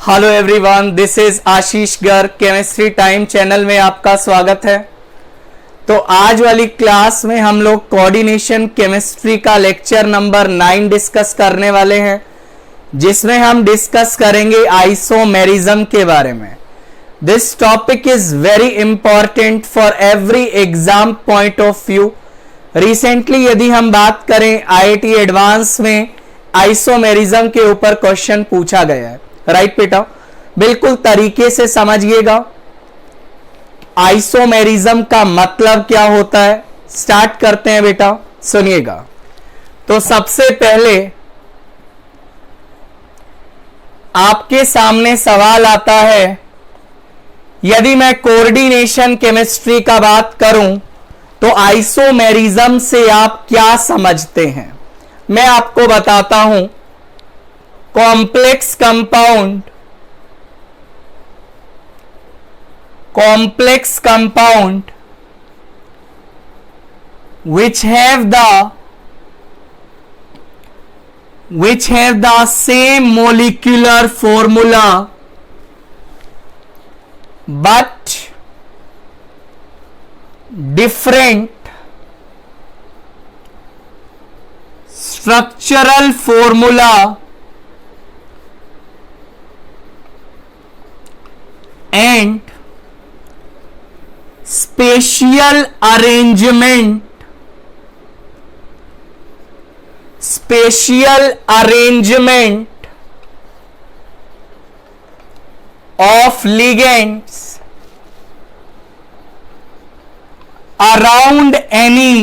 Hello everyone, this is Ashish Garg. Chemistry time channel में आपका स्वागत है। तो आज वाली क्लास में हम लोग कोऑर्डिनेशन केमिस्ट्री का लेक्चर नंबर 9 डिस्कस करने वाले हैं, जिसमें हम डिस्कस करेंगे आइसोमेरिज्म के बारे में। This topic is very important for every exam point of view. Recently यदि हम बात करें, आईआईटी एडवांस में आइसोमेरिज्म के ऊपर क्वेश्चन पूछा गया है। राइट बेटा, बिल्कुल तरीके से समझिएगा आइसोमेरिज्म का मतलब क्या होता है। स्टार्ट करते हैं बेटा, सुनिएगा। तो सबसे पहले आपके सामने सवाल आता है, यदि मैं कोऑर्डिनेशन केमिस्ट्री का बात करूं तो आइसोमेरिज्म से आप क्या समझते हैं। मैं आपको बताता हूं। complex compound which have the same molecular formula but different structural formula and spatial arrangement of ligands around any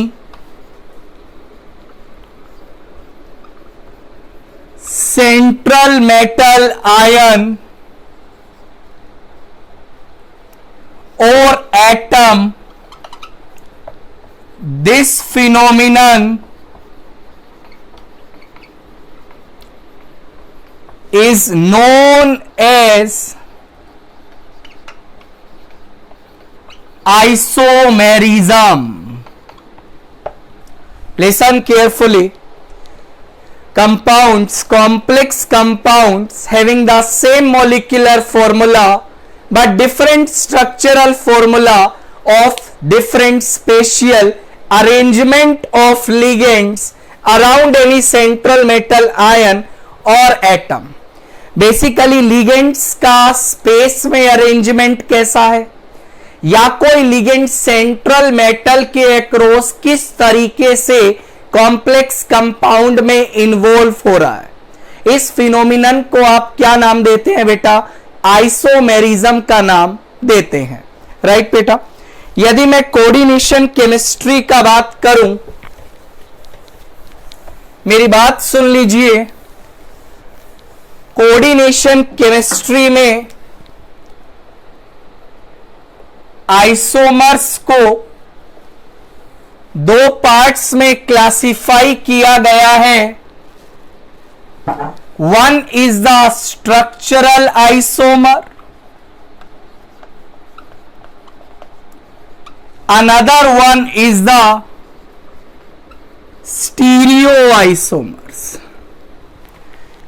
central metal ion or atom. This phenomenon is known as isomerism. Listen carefully. Complex compounds having the same molecular formula but different structural formula of different spatial arrangement of ligands around any central metal ion or atom. Basically ligands का space में arrangement कैसा है, या कोई ligand central metal के across किस तरीके से कॉम्प्लेक्स कंपाउंड में इन्वॉल्व हो रहा है। इस फिनोमिनन को आप क्या नाम देते हैं बेटा? आइसोमेरिज्म का नाम देते हैं। राइट बेटा, यदि मैं कोऑर्डिनेशन केमिस्ट्री का बात करूं, मेरी बात सुन लीजिए। कोऑर्डिनेशन केमिस्ट्री में आइसोमर्स को दो पार्ट्स में क्लासिफाई किया गया है। One is the structural isomer, another one is the stereoisomers.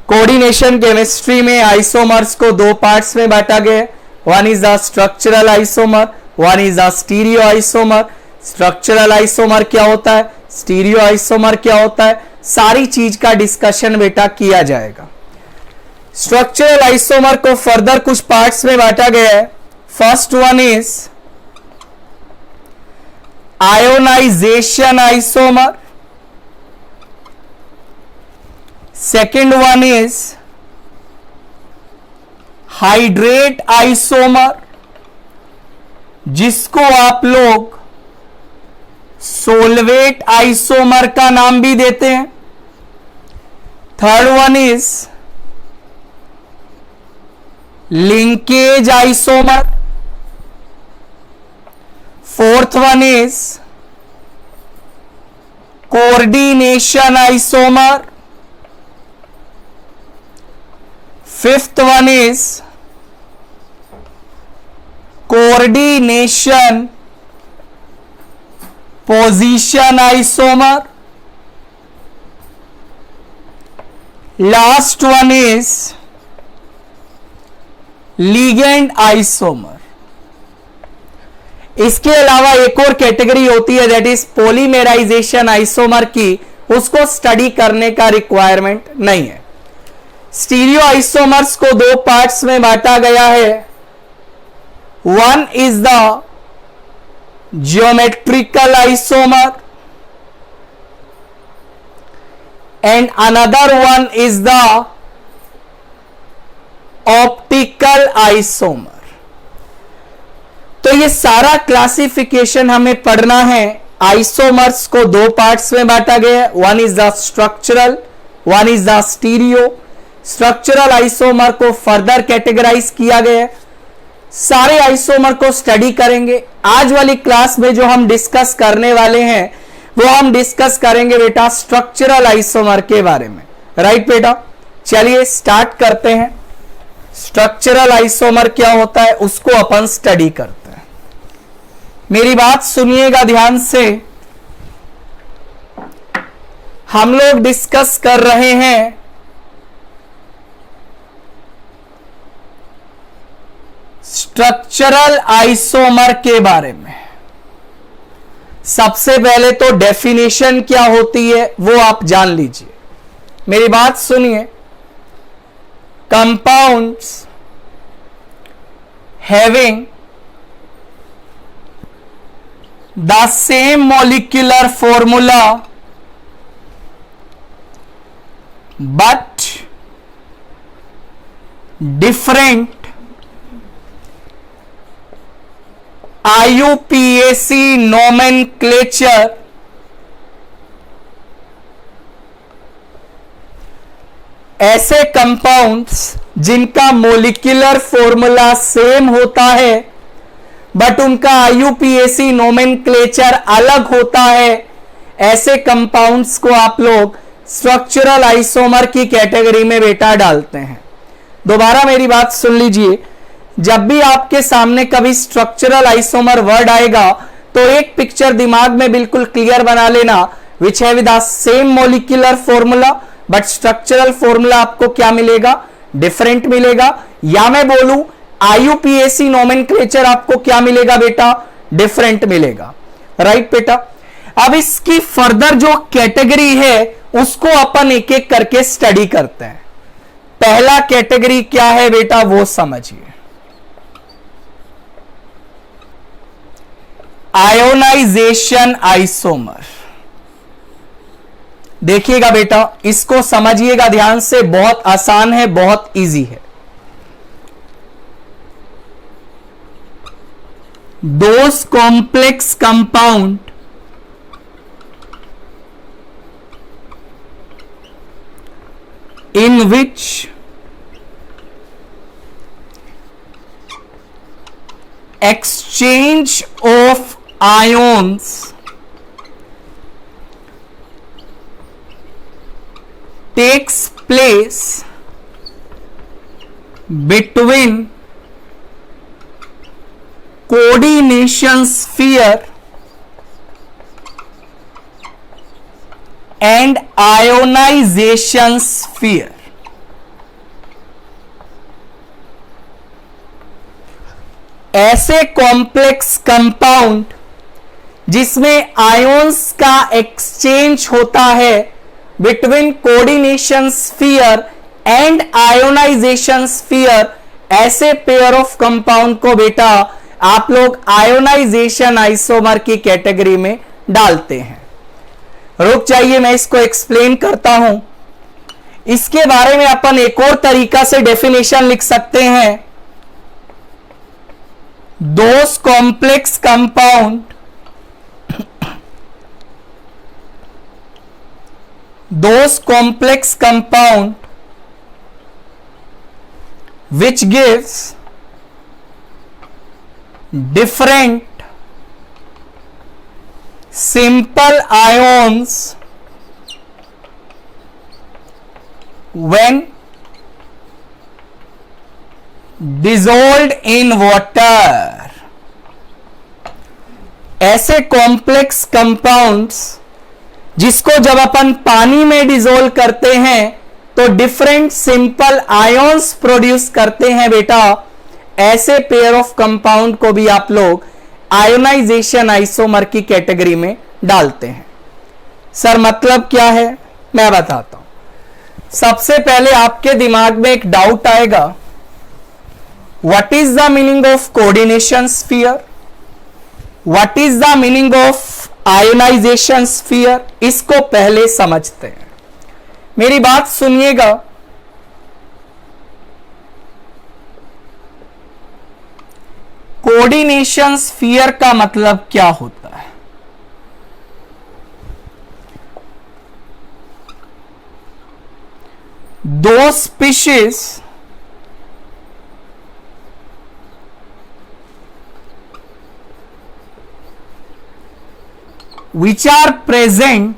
Coordination chemistry में आइसोमर्स को दो पार्ट्स में बांटा गया है। One is the structural isomer, one is the stereo isomer. Structural isomer क्या होता है, स्टीरियो आइसोमर क्या होता है, सारी चीज का डिस्कशन बेटा किया जाएगा। स्ट्रक्चरल आइसोमर को फर्दर कुछ पार्ट्स में बांटा गया है। First one is ionization isomer, second one is hydrate isomer, जिसको आप लोग सोलवेट आइसोमर का नाम भी देते हैं। Third one is linkage isomer, fourth one is coordination isomer, fifth one is coordination position isomer, Last one is ligand isomer. इसके अलावा एक और कैटेगरी होती है दैट इज पॉलीमेराइजेशन आइसोमर की, उसको स्टडी करने का रिक्वायरमेंट नहीं है। स्टीरियो आइसोमर्स को दो पार्ट्स में बांटा गया है। One is the geometrical isomer and another one is the optical isomer. तो ये सारा क्लासिफिकेशन हमें पढ़ना है। आइसोमर्स को दो पार्ट्स में बांटा गया है, one is the structural, one is the stereo. Structural isomer को फर्दर कैटेगराइज किया गया है। सारे आइसोमर को स्टडी करेंगे। आज वाली क्लास में जो हम डिस्कस करने वाले हैं वो हम डिस्कस करेंगे बेटा स्ट्रक्चरल आइसोमर के बारे में। राइट बेटा, चलिए स्टार्ट करते हैं। स्ट्रक्चरल आइसोमर क्या होता है उसको अपन स्टडी करते हैं। मेरी बात सुनिएगा ध्यान से। हम लोग डिस्कस कर रहे हैं स्ट्रक्चरल आइसोमर के बारे में। सबसे पहले तो डेफिनेशन क्या होती है वो आप जान लीजिए। मेरी बात सुनिए। Compounds having the same molecular formula but different IUPAC nomenclature ऐसे कंपाउंड्स जिनका मोलिकुलर फॉर्मूला सेम होता है बट उनका IUPAC नोमेनक्लेचर अलग होता है, ऐसे कंपाउंड्स को आप लोग स्ट्रक्चरल आइसोमर की कैटेगरी में बेटा डालते हैं। दोबारा मेरी बात सुन लीजिए। जब भी आपके सामने कभी स्ट्रक्चरल आइसोमर वर्ड आएगा तो एक पिक्चर दिमाग में बिल्कुल क्लियर बना लेना, which have the same molecular formula but structural formula आपको क्या मिलेगा, डिफरेंट मिलेगा। या मैं बोलूं IUPAC नोमेनक्लेचर आपको क्या मिलेगा बेटा, डिफरेंट मिलेगा। राइट बेटा, अब इसकी फर्दर जो कैटेगरी है उसको अपन एक एक करके स्टडी करते हैं। पहला कैटेगरी क्या है बेटा वो समझिए। Ionization isomer. देखिएगा बेटा, इसको समझिएगा ध्यान से, बहुत आसान है, बहुत इजी है। Those complex compound in which exchange of ions takes place between coordination sphere and ionization sphere। ऐसे कॉम्प्लेक्स कंपाउंड जिसमें आयोन्स का एक्सचेंज होता है between coordination sphere and ionization sphere, ऐसे पेयर ऑफ कंपाउंड को बेटा आप लोग आयोनाइजेशन आइसोमर की कैटेगरी में डालते हैं। रुक जाइए, मैं इसको एक्सप्लेन करता हूं। इसके बारे में अपन एक और तरीका से डेफिनेशन लिख सकते हैं। Those complex compound which gives different simple ions when dissolved in water। ऐसे कॉम्प्लेक्स कंपाउंड्स जिसको जब अपन पानी में डिसोल्व करते हैं तो डिफरेंट सिंपल आयंस प्रोड्यूस करते हैं बेटा, ऐसे पेयर ऑफ कंपाउंड को भी आप लोग आयोनाइजेशन आइसोमर की कैटेगरी में डालते हैं। सर मतलब क्या है, मैं बताता हूं। सबसे पहले आपके दिमाग में एक डाउट आएगा, what is the meaning of coordination sphere, what is the meaning of ionization sphere. इसको पहले समझते हैं, मेरी बात सुनिएगा। कोऑर्डिनेशन स्फीयर का मतलब क्या होता है? दो species which are present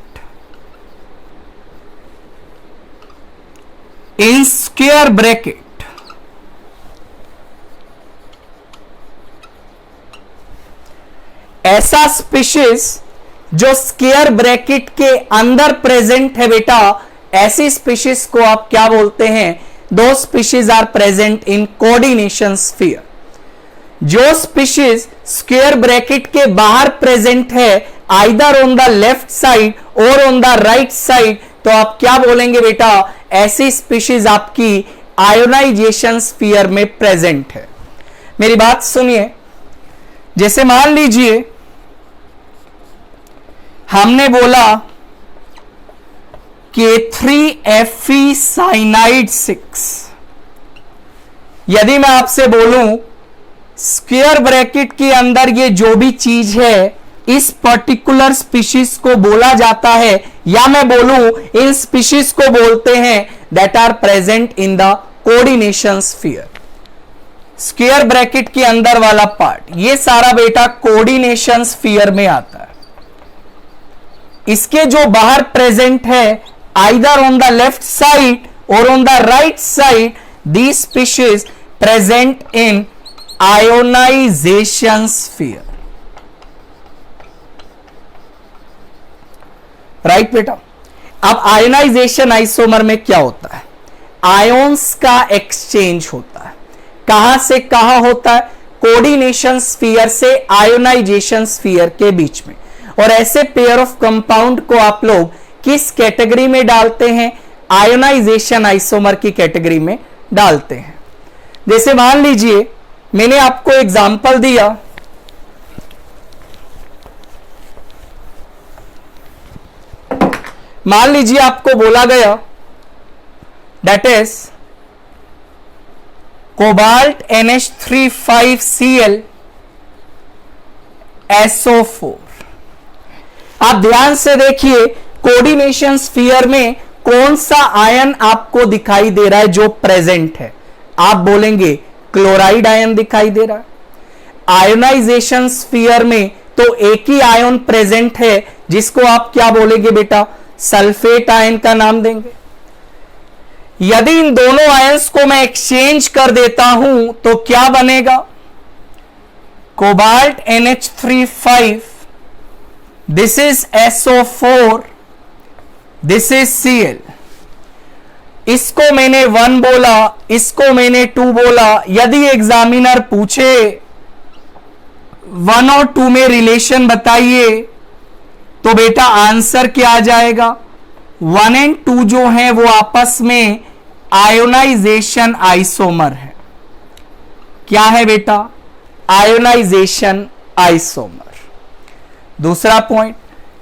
in square bracket ऐसा स्पीशीज जो स्क्वायर ब्रैकेट के अंदर प्रेजेंट है बेटा, ऐसी स्पीशीज को आप क्या बोलते हैं? दो species are present in coordination sphere. जो स्पीशीज स्क्वायर ब्रैकेट के बाहर प्रेजेंट है, either on the left side और ऑन द राइट साइड, तो आप क्या बोलेंगे बेटा? ऐसी स्पीशीज आपकी आयोनाइजेशन स्फीयर में प्रेजेंट है। मेरी बात सुनिए, जैसे मान लीजिए हमने बोला K3Fe साइनाइड 6। यदि मैं आपसे बोलूं स्क्वायर ब्रैकेट के अंदर ये जो भी चीज है, इस पर्टिकुलर स्पीशीज को बोला जाता है, या मैं बोलूं इन स्पीशीज को बोलते हैं that are present in the coordination sphere. Square bracket के अंदर वाला पार्ट, ये सारा बेटा कोऑर्डिनेशन स्फीयर में आता है। इसके जो बाहर प्रेजेंट है, either on the left side और on the right side, these species present in ionization sphere. Right बेटा। अब आयोनाइजेशन आइसोमर में क्या होता है? आयोन्स का एक्सचेंज होता है। कहां से कहां होता है? कोऑर्डिनेशन स्फीयर से आयोनाइजेशन स्फीयर के बीच में। और ऐसे पेयर ऑफ कंपाउंड को आप लोग किस कैटेगरी में डालते हैं? आयोनाइजेशन आइसोमर की कैटेगरी में डालते हैं। जैसे मान लीजिए मैंने आपको एग्जांपल दिया, मान लीजिए आपको बोला गया that is cobalt NH3,5Cl SO4। आप ध्यान से देखिए, कोऑर्डिनेशन स्फीयर में कौन सा आयन आपको दिखाई दे रहा है जो प्रेजेंट है? आप बोलेंगे क्लोराइड आयन दिखाई दे रहा है। आयोनाइजेशन स्फीयर में तो एक ही आयन प्रेजेंट है, जिसको आप क्या बोलेंगे बेटा? सल्फेट आयन का नाम देंगे। यदि इन दोनों आयंस को मैं एक्सचेंज कर देता हूं तो क्या बनेगा? Cobalt NH3,5, this is SO4, this is Cl। इसको मैंने 1 बोला, इसको मैंने 2 बोला। यदि एग्जामिनर पूछे 1 और 2 में रिलेशन बताइए, तो बेटा आंसर क्या आ जाएगा? 1 एंड 2 जो है वो आपस में आयोनाइजेशन आइसोमर है। क्या है बेटा? Ionisation isomer. दूसरा पॉइंट,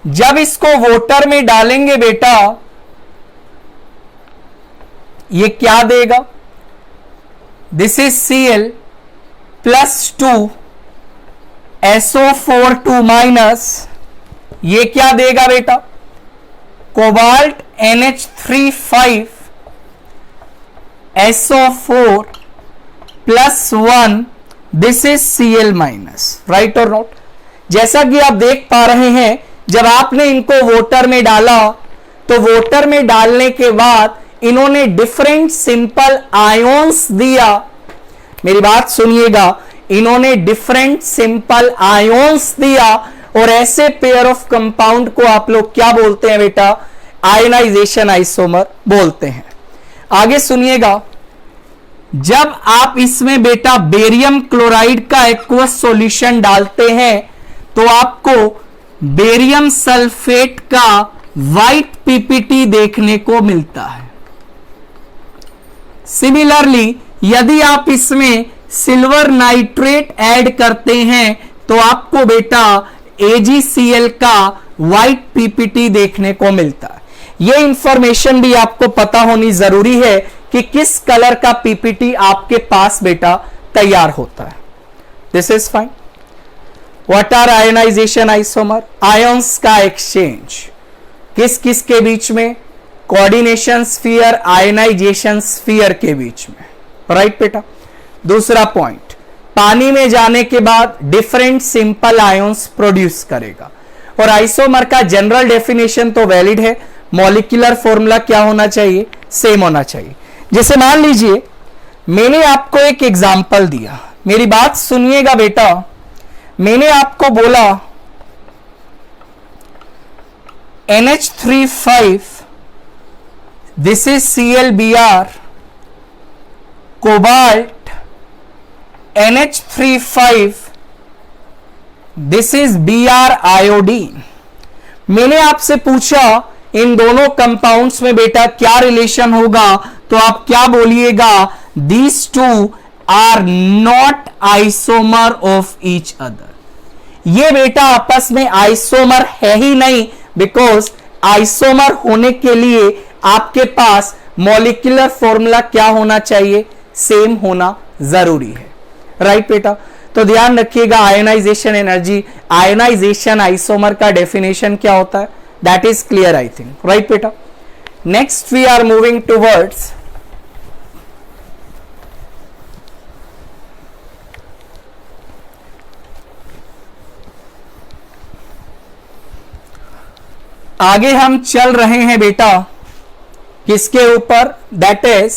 जब इसको वोटर में डालेंगे बेटा, ये क्या देगा? This is Cl plus 2 SO4 2 minus, ये क्या देगा बेटा? Cobalt NH3,5 SO4 plus 1, this is Cl minus. Right और नॉट? जैसा कि आप देख पा रहे हैं, जब आपने इनको वोटर में डाला, तो वोटर में डालने के बाद इन्होंने डिफरेंट सिंपल आयोन्स दिया। मेरी बात सुनिएगा, इन्होंने डिफरेंट सिंपल आयोन्स दिया, और ऐसे पेयर ऑफ कंपाउंड को आप लोग क्या बोलते हैं बेटा? आयोनाइजेशन आइसोमर बोलते हैं। आगे सुनिएगा, जब आप इसमें बेटा बेरियम क्लोराइड का एक्वस सॉल्यूशन डालते हैं तो आपको बेरियम सल्फेट का व्हाइट पीपीटी देखने को मिलता है। सिमिलरली यदि आप इसमें सिल्वर नाइट्रेट ऐड करते हैं तो आपको बेटा AgCl का व्हाइट पीपीटी देखने को मिलता है। यह इंफॉर्मेशन भी आपको पता होनी जरूरी है कि किस कलर का पीपीटी आपके पास बेटा तैयार होता है। This is fine. What are ionization isomer? Ions का एक्सचेंज किस किस के बीच में? कोऑर्डिनेशन स्फीयर आयनाइजेशन स्फीयर के बीच में, राइट बेटा। दूसरा पॉइंट, पानी में जाने के बाद डिफरेंट सिंपल आयंस प्रोड्यूस करेगा। और आइसोमर का जनरल डेफिनेशन तो वैलिड है, मॉलिक्यूलर फॉर्मूला क्या होना चाहिए? सेम होना चाहिए। जैसे मान लीजिए मैंने आपको एक एग्जाम्पल दिया, मेरी बात सुनिएगा बेटा। मैंने आपको बोला NH3 this is ClBr, cobalt NH3 this is Br iodine. मैंने आपसे पूछा इन दोनों कंपाउंड्स में बेटा क्या रिलेशन होगा, तो आप क्या बोलिएगा? These two are not isomer of each other. ये बेटा आपस में आइसोमर है ही नहीं, बिकॉज आइसोमर होने के लिए आपके पास मॉलिक्यूलर फॉर्मूला क्या होना चाहिए? सेम होना जरूरी है, राइट बेटा। तो ध्यान रखिएगा आयनाइजेशन एनर्जी, आयनाइजेशन आइसोमर का डेफिनेशन क्या होता है, that is clear I think, right बेटा। Next we are moving towards आगे हम चल रहे हैं बेटा किसके ऊपर? That is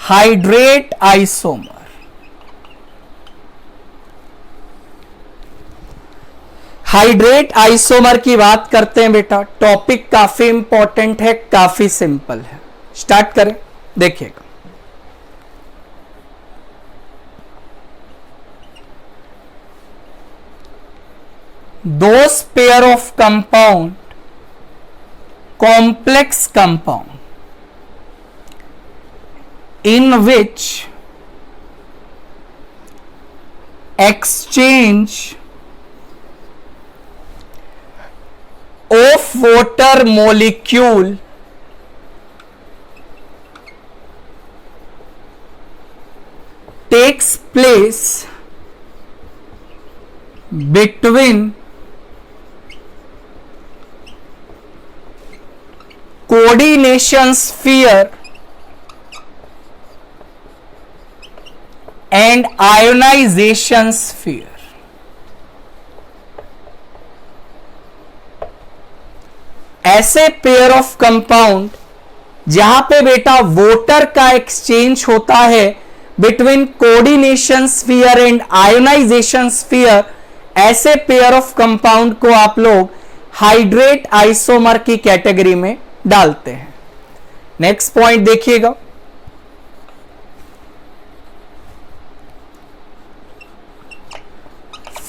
hydrate isomer. Hydrate isomer की बात करते हैं बेटा। टॉपिक काफी इंपॉर्टेंट है, काफी सिंपल है। स्टार्ट करें, देखिएगा। Those pair of compound, complex compound, in which exchange of water molecule takes place between coordination sphere and ionization sphere। ऐसे पेयर ऑफ कंपाउंड जहां पे बेटा वोटर का एक्सचेंज होता है between coordination sphere and ionization sphere, ऐसे pair of compound को आप लोग हाइड्रेट आइसोमर की कैटेगरी में डालते हैं। नेक्स्ट पॉइंट देखिएगा,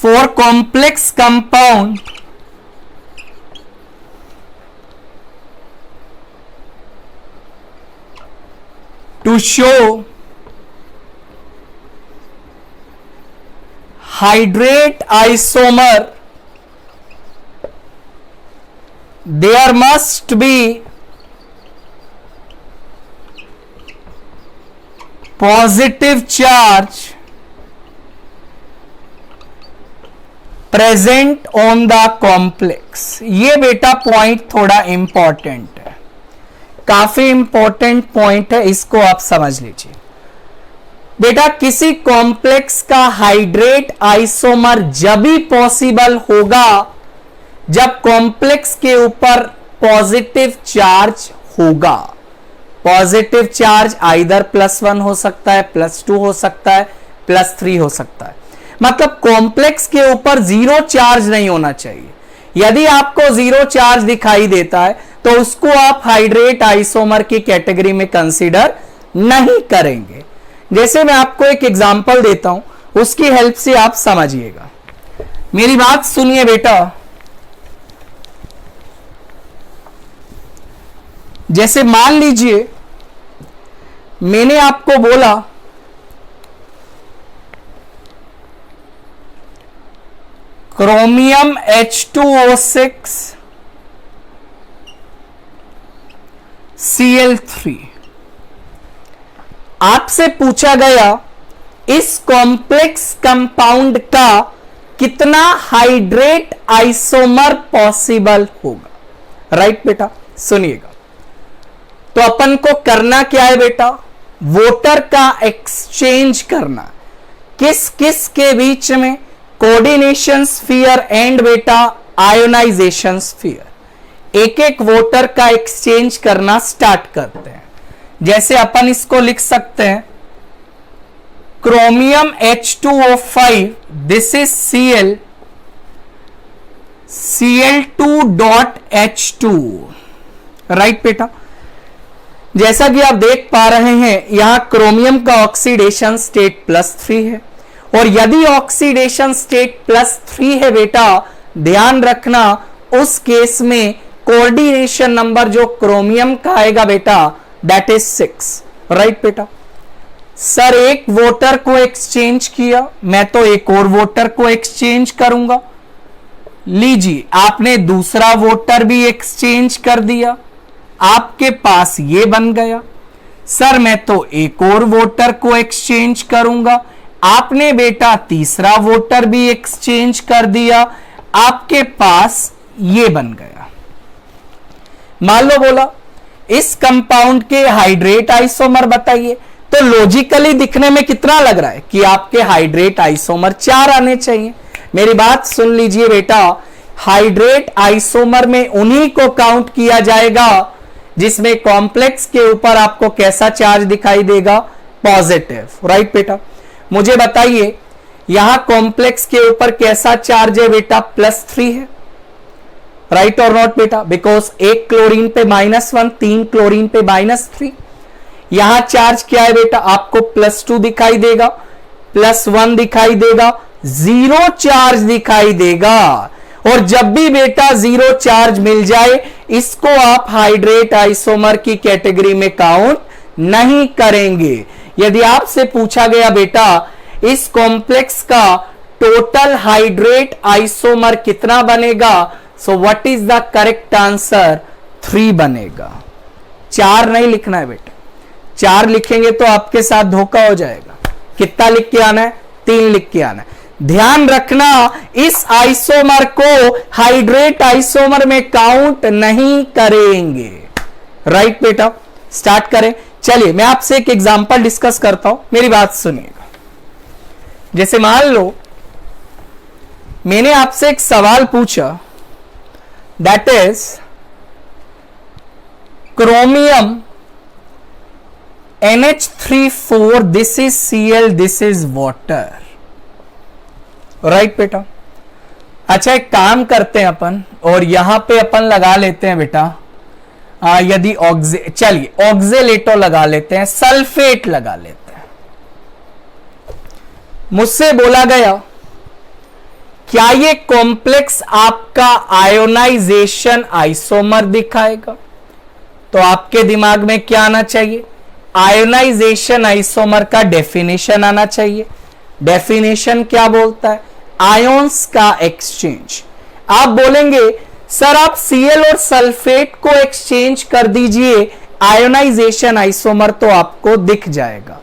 for complex compound to show hydrate isomer there must be positive charge present on the complex। ये बेटा पॉइंट थोड़ा इंपॉर्टेंट है, काफी इंपॉर्टेंट पॉइंट है, इसको आप समझ लीजिए बेटा। किसी कॉम्प्लेक्स का हाइड्रेट आइसोमर जब भी पॉसिबल होगा जब कॉम्प्लेक्स के ऊपर पॉजिटिव चार्ज होगा। पॉजिटिव चार्ज आइदर +1 हो सकता है, +2 हो सकता है, +3 हो सकता है। मतलब कॉम्प्लेक्स के ऊपर 0 चार्ज नहीं होना चाहिए। यदि आपको 0 चार्ज दिखाई देता है तो उसको आप हाइड्रेट आइसोमर की कैटेगरी में कंसीडर नहीं करेंगे। जैसे मैं आपको एक एग्जांपल देता हूं, उसकी हेल्प से आप समझिएगा। मेरी बात सुनिए बेटा, जैसे मान लीजिए मैंने आपको बोला क्रोमियम H2O6 Cl3, आपसे पूछा गया इस कॉम्प्लेक्स कंपाउंड का कितना हाइड्रेट आइसोमर पॉसिबल होगा। राइट बेटा, सुनिएगा। तो अपन को करना क्या है बेटा, वोटर का एक्सचेंज करना। किस किस के बीच में, कोऑर्डिनेशन स्फीयर एंड बेटा आयोनाइजेशन स्फीयर। एक एक वोटर का एक्सचेंज करना स्टार्ट करते हैं। जैसे अपन इसको लिख सकते हैं chromium H2O5, this is Cl, Cl2.H2। Right बेटा, जैसा कि आप देख पा रहे हैं यहां क्रोमियम का ऑक्सीडेशन स्टेट +3 है, और यदि ऑक्सीडेशन स्टेट +3 है बेटा, ध्यान रखना उस केस में कोऑर्डिनेशन नंबर जो क्रोमियम का आएगा बेटा दैट इज 6। राइट बेटा, सर एक वोटर को एक्सचेंज किया, मैं तो एक और वोटर को एक्सचेंज करूंगा। लीजिए, आपने दूसरा वोटर भी एक्सचेंज कर दिया, आपके पास ये बन गया। सर मैं तो एक और वोटर को एक्सचेंज करूंगा, आपने बेटा तीसरा वोटर भी एक्सचेंज कर दिया, आपके पास ये बन गया। मान लो बोला इस कंपाउंड के हाइड्रेट आइसोमर बताइए, तो लॉजिकली दिखने में कितना लग रहा है कि आपके हाइड्रेट आइसोमर 4 आने चाहिए। मेरी बात सुन लीजिए बेटा, हाइड्रेट आइसोमर में उन्हीं को काउंट किया जाएगा जिसमें कॉम्प्लेक्स के ऊपर आपको कैसा चार्ज दिखाई देगा, पॉजिटिव। राइट बेटा, मुझे बताइए यहां कॉम्प्लेक्स के ऊपर कैसा चार्ज है बेटा, +3 है। राइट और नॉट बेटा, बिकॉज एक क्लोरीन पे -1, 3 क्लोरीन पे -3। यहां चार्ज क्या है बेटा, आपको +2 दिखाई देगा, +1 दिखाई देगा, 0 चार्ज दिखाई देगा। और जब भी बेटा 0 चार्ज मिल जाए, इसको आप हाइड्रेट आइसोमर की कैटेगरी में काउंट नहीं करेंगे। यदि आपसे पूछा गया बेटा इस कॉम्प्लेक्स का टोटल हाइड्रेट आइसोमर कितना बनेगा, so what is the correct answer, 3 बनेगा। 4 नहीं लिखना है बेटा, 4 लिखेंगे तो आपके साथ धोखा हो जाएगा। कितना लिख के आना है, 3 लिख के आना है। ध्यान रखना इस आइसोमर को हाइड्रेट आइसोमर में काउंट नहीं करेंगे। राइट बेटा, स्टार्ट करें। चलिए मैं आपसे एक एग्जांपल डिस्कस करता हूं, मेरी बात सुनिएगा। जैसे मान लो मैंने आपसे एक सवाल पूछा, that is chromium NH3 this is Cl, this is water. Right बेटा, अच्छा एक काम करते हैं अपन, और यहां पे अपन लगा लेते हैं बेटा यदि चलिए ऑक्जेलेटो लगा लेते हैं, सल्फेट लगा लेते हैं। मुझसे बोला गया क्या ये कॉम्प्लेक्स आपका आयोनाइजेशन आइसोमर दिखाएगा, तो आपके दिमाग में क्या आना चाहिए, आयोनाइजेशन आइसोमर का डेफिनेशन आना चाहिए। डेफिनेशन क्या बोलता है, आयोन्स का एक्सचेंज। आप बोलेंगे सर आप Cl और सल्फेट को एक्सचेंज कर दीजिए, आयोनाइजेशन आइसोमर तो आपको दिख जाएगा।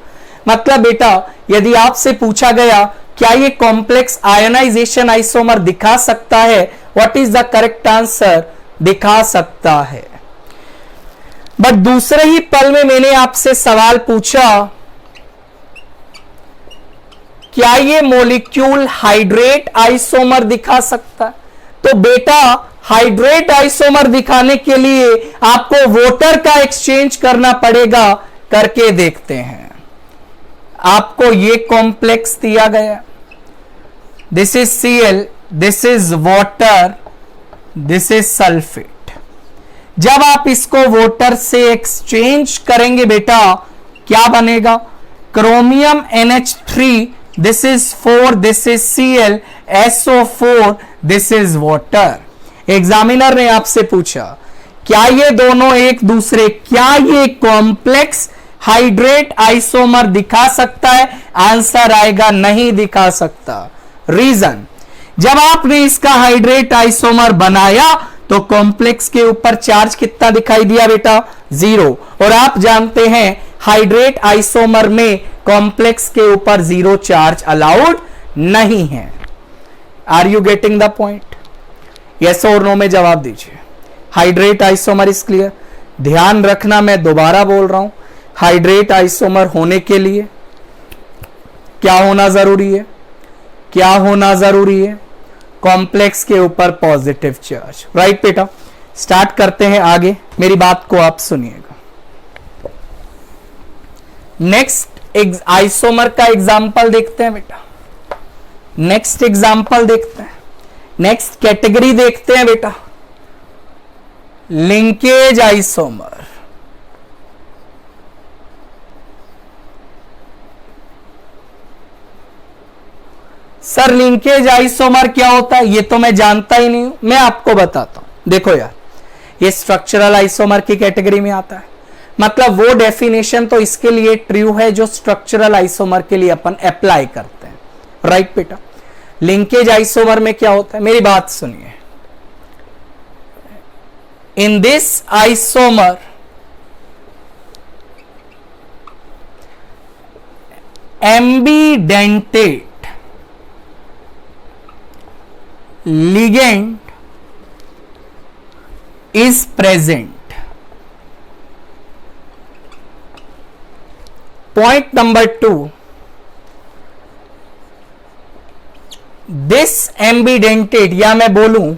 मतलब बेटा यदि आपसे पूछा गया क्या ये कॉम्प्लेक्स आयोनाइजेशन आइसोमर दिखा सकता है, what is the correct answer, दिखा सकता है। बट दूसरे ही पल में मैंने आपसे सवाल पूछा क्या ये मॉलिक्यूल हाइड्रेट आइसोमर दिखा सकता है, तो बेटा हाइड्रेट आइसोमर दिखाने के लिए आपको वोटर का एक्सचेंज करना पड़ेगा। करके देखते हैं। आपको ये कॉम्प्लेक्स दिया गया, this is Cl, this is water, this is sulphate. जब आप इसको वाटर से एक्सचेंज करेंगे बेटा क्या बनेगा? Chromium NH3, this is 4, this is Cl, SO4, this is water. Examiner ने आपसे पूछा क्या ये दोनों एक दूसरे, क्या ये कॉम्प्लेक्स हाइड्रेट आइसोमर दिखा सकता है? आंसर आएगा नहीं दिखा सकता। रीजन, जब आपने इसका हाइड्रेट आइसोमर बनाया तो कॉम्प्लेक्स के ऊपर चार्ज कितना दिखाई दिया बेटा? 0। और आप जानते हैं हाइड्रेट आइसोमर में कॉम्प्लेक्स के ऊपर 0 चार्ज अलाउड नहीं है। Are you getting the point? Yes और नो में जवाब दीजिए। Hydrate isomer is clear. ध्यान रखना, मैं दोबारा बोल रहा हूं, हाइड्रेट आइसोमर होने के लिए क्या होना जरूरी है? क्या होना जरूरी है? कॉम्प्लेक्स के ऊपर पॉजिटिव चार्ज। राइट बेटा, स्टार्ट करते हैं आगे, मेरी बात को आप सुनिएगा। नेक्स्ट आइसोमर का एग्जाम्पल देखते हैं बेटा। नेक्स्ट एग्जाम्पल देखते हैं, नेक्स्ट कैटेगरी देखते हैं बेटा, linkage isomer. Sir linkage isomer क्या होता है? ये तो मैं जानता ही नहीं हूं, मैं आपको बताता हूं। देखो यार, ये स्ट्रक्चरल आइसोमर की कैटेगरी में आता है, मतलब वो डेफिनेशन तो इसके लिए ट्रू है जो स्ट्रक्चरल आइसोमर के लिए अपन अप्लाई करते हैं। राइट बेटा, लिंकेज आइसोमर में क्या होता है? मेरी बात सुनिए। इन this isomer ambidentate ligand is present. Point number 2, this ambidentate, या मैं बोलूं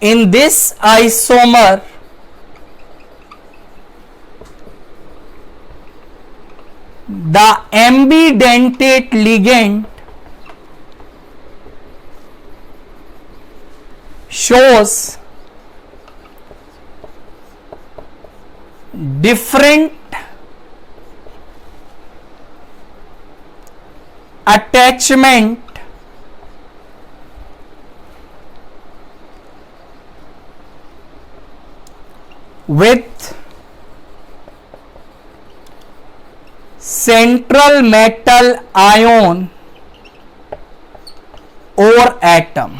in this isomer the ambidentate ligand shows different attachment with central metal ion or atom।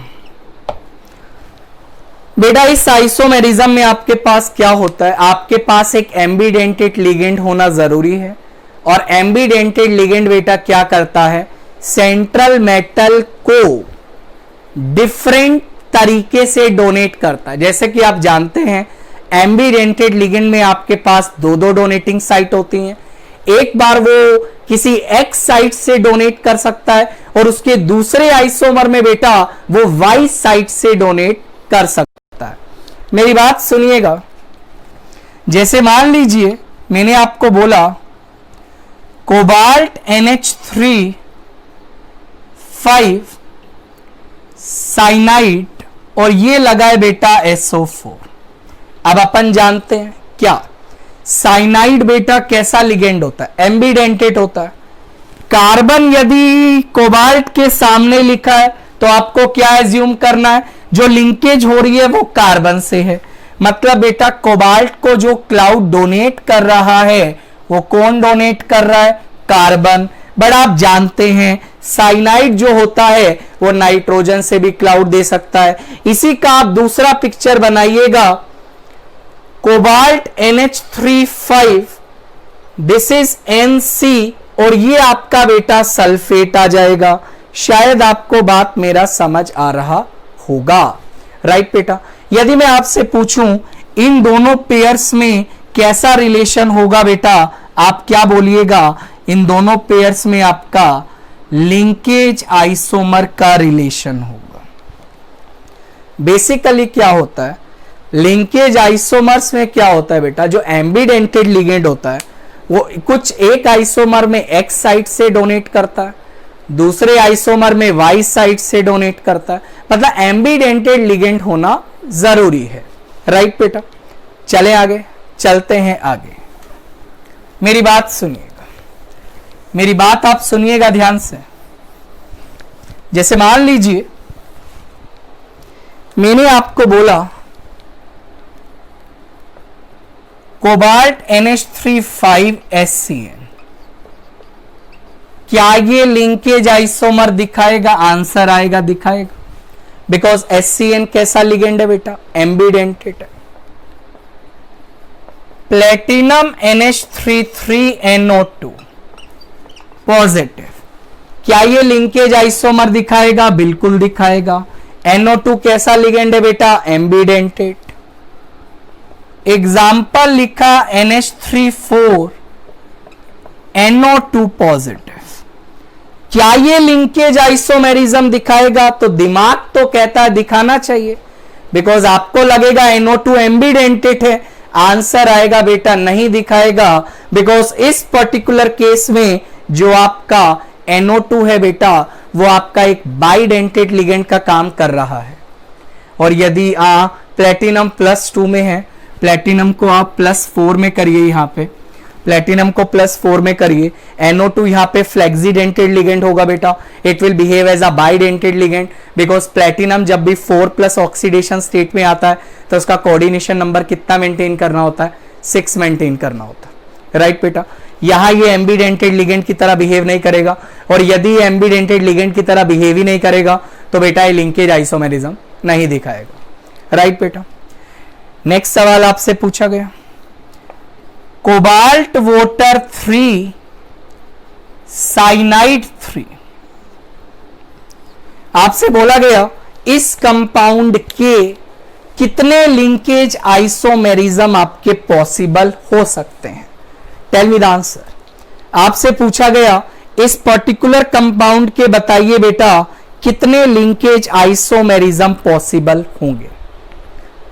बेटा इस आइसोमेरिज्म में आपके पास क्या होता है? आपके पास एक एम्बीडेंटेड लिगेंड होना जरूरी है, और एम्बीडेंटेड लिगेंड बेटा क्या करता है? सेंट्रल मेटल को डिफरेंट तरीके से डोनेट करता है। जैसे कि आप जानते हैं एम्बीडेंटेड लिगेंड में आपके पास दो डोनेटिंग साइट होती हैं। एक बार वो किसी एक्स साइट से डोनेट कर सकता है और उसके दूसरे आइसोमर में बेटा वो वाई साइट से डोनेट कर सकता है। मेरी बात सुनिएगा, जैसे मान लीजिए मैंने आपको बोला कोबाल्ट NH3 5 साइनाइड और ये लगाए बेटा SO4। अब अपन जानते हैं क्या साइनाइड बेटा कैसा लिगेंड होता है? एम्बीडेंटेट होता है। कार्बन यदि कोबाल्ट के सामने लिखा है तो आपको क्या एज्यूम करना है? जो लिंकेज हो रही है वो कार्बन से है, मतलब बेटा कोबाल्ट को जो क्लाउड डोनेट कर रहा है वो कौन डोनेट कर रहा है? कार्बन। बट आप जानते हैं साइनाइड जो होता है वो नाइट्रोजन से भी क्लाउड दे सकता है। इसी का आप दूसरा पिक्चर बनाइएगा, cobalt NH3 5, this is NC और ये आपका बेटा सल्फेट आ जाएगा। शायद आपको बात मेरा समझ आ रहा होगा। राइट बेटा, यदि मैं आपसे पूछूं इन दोनों पेयर्स में कैसा रिलेशन होगा बेटा, आप क्या बोलिएगा? इन दोनों पेयर्स में आपका लिंकेज आइसोमर का रिलेशन होगा। बेसिकली क्या होता है लिंकेज आइसोमर्स में? क्या होता है बेटा, जो एम्बीडेंटेड लिगेंड होता है वो कुछ एक आइसोमर में एक्स साइट से डोनेट करता है दूसरे आइसोमर में वाई साइड से डोनेट करता है, मतलब एम्बीडेंटेड लिगेंड होना जरूरी है। राइट बेटा, चले आगे, चलते हैं आगे। मेरी बात सुनिएगा, मेरी बात आप सुनिएगा ध्यान से। जैसे मान लीजिए मैंने आपको बोला कोबाल्ट NH3 5HCN, क्या ये लिंकेज आइसोमर दिखाएगा? आंसर आएगा दिखाएगा, बिकॉज HCN कैसा लिगेंड है बेटा? एम्बीडेंटेड है। प्लेटिनम NH3 पॉजिटिव, क्या ये लिंकेज आइसोमर दिखाएगा? बिल्कुल दिखाएगा। NO2 कैसा लिगेंड है बेटा? एम्बीडेंटेड। एग्जाम्पल लिखा NH3 NO2 पॉजिटिव, क्या ये लिंकेज आइसोमेरिज्म दिखाएगा? तो दिमाग तो कहता है दिखाना चाहिए, बिकॉज आपको लगेगा NO2 एम्बीडेंटेड है। आंसर आएगा बेटा नहीं दिखाएगा, बिकॉज इस पर्टिकुलर केस में जो आपका NO2 है बेटा, वो आपका एक बाइडेंटेड लिगेंड का काम कर रहा है। और यदि प्लेटिनम +2 में है, प्लेटिनम को आप +4 में करिए, यहां पे प्लेटिनम को +4 में करिए, NO2 यहां पे फ्लेक्सीडेंटेड लिगेंड होगा बेटा। It will behave as a bidentate ligand, because platinum जब भी 4+ ऑक्सीडेशन स्टेट में आता है तो उसका कोऑर्डिनेशन नंबर कितना मेंटेन करना होता है? 6 मेंटेन करना होता है। राइट बेटा, यहां ये एम्बीडेंटेड लिगेंड की तरह बिहेव नहीं करेगा, और यदि एम्बीडेंटेड लिगेंड की तरह बिहेव ही नहीं करेगा तो बेटा ये लिंकेज आइसोमेरिज्म नहीं दिखाएगा। राइट बेटा, नेक्स्ट सवाल आपसे पूछा गया, कोबाल्ट वोटर 3 साइनाइड 3, आपसे बोला गया इस कंपाउंड के कितने लिंकेज आइसोमेरिज्म आपके पॉसिबल हो सकते हैं? Tell me the answer. आपसे पूछा गया इस पर्टिकुलर कंपाउंड के बताइए बेटा कितने लिंकेज आइसोमेरिज्म पॉसिबल होंगे?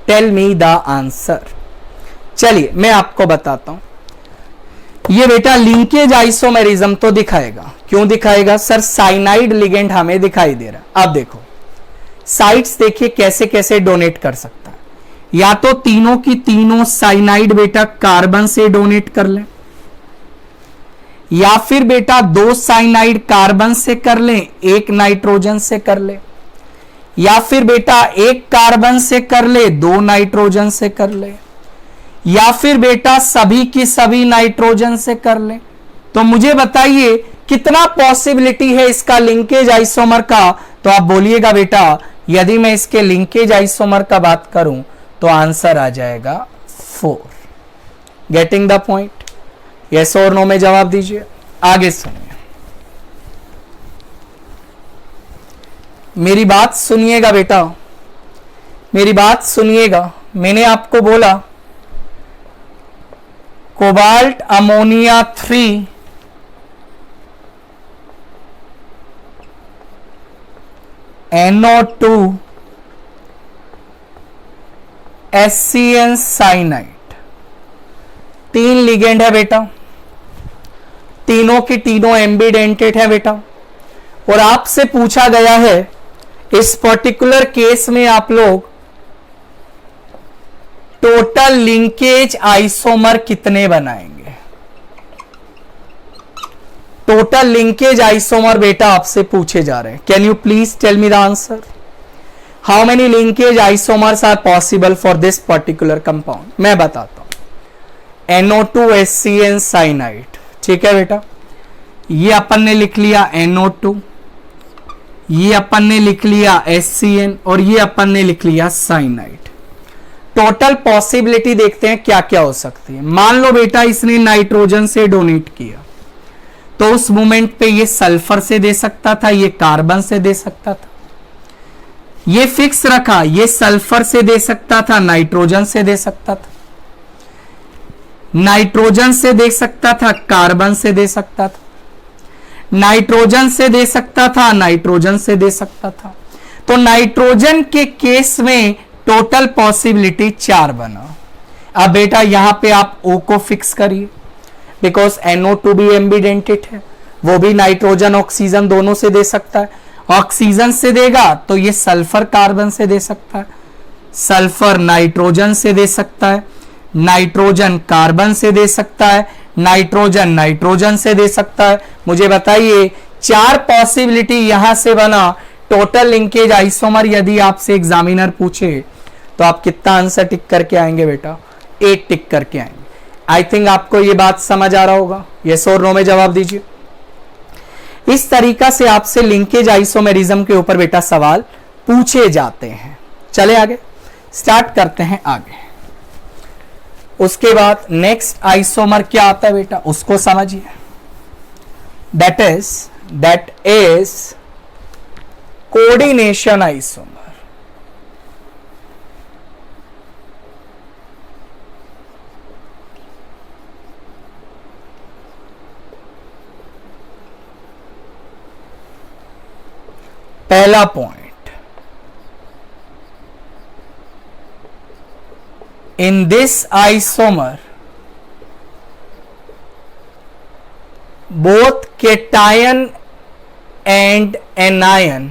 Tell me the answer. चलिए मैं आपको बताता हूं। ये बेटा लिंकेज आइसोमेरिज्म तो दिखाएगा, क्यों दिखाएगा सर? साइनाइड लिगेंड हमें दिखाई दे रहा। अब देखो साइट्स देखिए कैसे कैसे डोनेट कर सकता है। या तो तीनों की तीनों साइनाइड बेटा कार्बन से डोनेट कर ले, या फिर बेटा 2 साइनाइड कार्बन से कर ले, 1 नाइट्रोजन से कर ले, या फिर बेटा 1 कार्बन से कर ले, 2 नाइट्रोजन से कर ले, या फिर बेटा सभी की सभी नाइट्रोजन से कर ले। तो मुझे बताइए कितना पॉसिबिलिटी है इसका लिंकेज आइसोमर का? तो आप बोलिएगा बेटा यदि मैं इसके लिंकेज आइसोमर का बात करूं तो आंसर आ जाएगा 4। Getting the point? यस और नो में जवाब दीजिए। आगे सुनिए, मेरी बात सुनिएगा बेटा, मेरी बात सुनिएगा। मैंने आपको बोला cobalt ammonia 3 NO2 HCN cyanide, 3 ligand है बेटा, तीनों की तीनों एम्बीडेंटेड है बेटा। और आपसे पूछा गया है इस पर्टिकुलर केस में आप लोग टोटल लिंकेज आइसोमर कितने बनाएंगे? टोटल लिंकेज आइसोमर बेटा आपसे पूछे जा रहे हैं। Can you please tell me the answer? How many linkage isomers are possible for this particular compound? मैं बताता हूं। NO2 HCN साइनाइड, ठीक है बेटा, ये अपन ने लिख लिया NO2, ये अपन ने लिख लिया HCN, और ये अपन ने लिख लिया साइनाइड। टोटल पॉसिबिलिटी देखते हैं क्या क्या हो सकती है। मान लो बेटा इसने नाइट्रोजन से डोनेट किया, तो उस मोमेंट पे ये सल्फर से दे सकता था, ये कार्बन से दे सकता था। ये फिक्स रखा, ये सल्फर से दे सकता था, नाइट्रोजन से दे सकता था, नाइट्रोजन से दे सकता था, कार्बन से दे सकता था, नाइट्रोजन से दे सकता था, नाइट्रोजन से दे सकता था। तो नाइट्रोजन के केस में टोटल पॉसिबिलिटी 4 बना। अब बेटा यहां पे आप O को फिक्स करिए, बिकॉज NO2 भी एम्बीडेंटेड है, वो भी नाइट्रोजन ऑक्सीजन दोनों से दे सकता है। ऑक्सीजन से देगा तो ये सल्फर कार्बन से दे सकता है, सल्फर नाइट्रोजन से दे सकता है, नाइट्रोजन कार्बन से दे सकता है, नाइट्रोजन नाइट्रोजन से दे सकता है। मुझे बताइए 4 पॉसिबिलिटी यहां से बना। टोटल लिंकेज आइसोमर यदि आपसे एग्जामिनर पूछे तो आप कितना आंसर टिक करके आएंगे बेटा? 8 टिक करके आएंगे। आई थिंक आपको ये बात समझ आ रहा होगा। यस और नो में जवाब दीजिए। इस तरीका से आपसे लिंकेज आइसोमेरिज्म के ऊपर बेटा सवाल पूछे जाते हैं। चले आगे, स्टार्ट करते हैं आगे। उसके बाद नेक्स्ट आइसोमर क्या आता है बेटा, उसको समझिए। That is coordination isomer. पहला point, in this isomer both cation and anion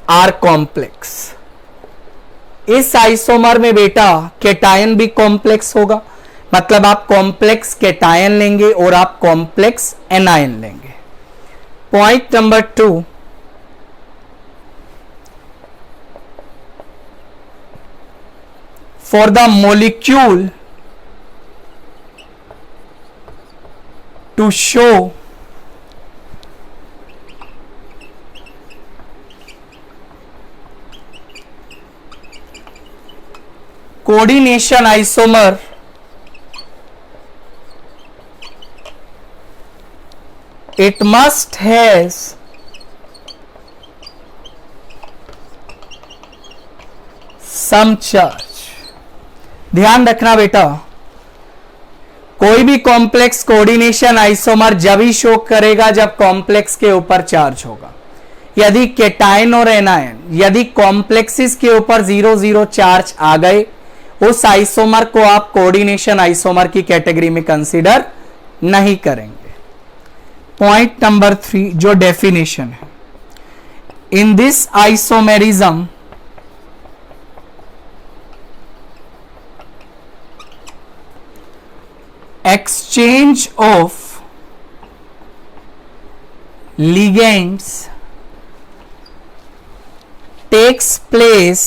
are complex। इस आइसोमर में बेटा केटायन भी कॉम्प्लेक्स होगा, मतलब आप कॉम्प्लेक्स केटायन लेंगे और आप कॉम्प्लेक्स एनायन लेंगे। Point number 2, for the molecule to show coordination isomer, it must has some charge। ध्यान रखना बेटा, कोई भी कॉम्प्लेक्स कोऑर्डिनेशन आइसोमर जब ही शो करेगा जब कॉम्प्लेक्स के ऊपर चार्ज होगा। यदि केटायन और एनायन यदि कॉम्प्लेक्सिस के ऊपर 0-0 चार्ज आ गए, उस आइसोमर को आप कोऑर्डिनेशन आइसोमर की कैटेगरी में कंसीडर नहीं करेंगे। पॉइंट नंबर 3 जो डेफिनेशन है, इन this isomerism exchange of ligands takes place